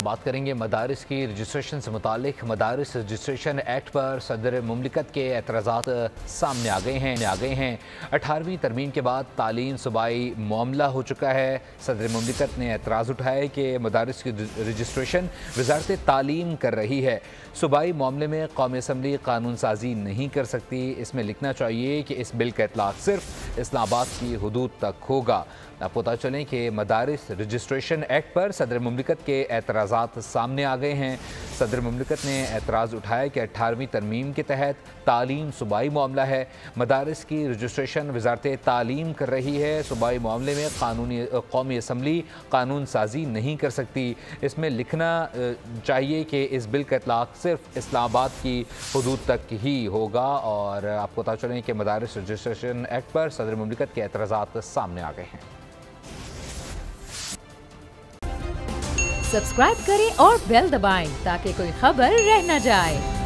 बात करेंगे मदारिस की रजिस्ट्रेशन से मुतालिक। मदारिस रजिस्ट्रेशन एक्ट पर सदर मुमलिकत के एतराज़ात सामने आ गए हैं। 18वीं तरमीम के बाद तालीम सूबाई मामला हो चुका है। सदर मुमलिकत ने एतराज़ उठाया कि मदारिस की रजिस्ट्रेशन वजारत तालीम कर रही है। सूबाई मामले में कौमी असम्बली कानून साजी नहीं कर सकती। इसमें लिखना चाहिए कि इस बिल का इतलाक़ सिर्फ इस्लामाबाद की हदूद तक होगा। आपको पता चलें कि मदारिस रजिस्ट्रेशन एक्ट पर सदर मुमलिकत के एतराज़ात सामने आ गए हैं। सदर मुमलिकत ने एतराज़ उठाया कि 18वीं तरमीम के तहत तालीम सूबाई मामला है। मदारिस की रजिस्ट्रेशन वजारत तालीम कर रही है। सूबाई मामले में कौमी असम्बली कानून साजी नहीं कर सकती। इसमें लिखना चाहिए कि इस बिल का इतलाक़ सिर्फ इस्लामाबाद की हदूद तक ही होगा। और आपको पता चलें कि मदारिस रजिस्ट्रेशन एक्ट पर सदर मुमलिकत के एतराज़ात सामने आ गए हैं। सब्सक्राइब करें और बेल दबाएं ताकि कोई खबर रह न जाए।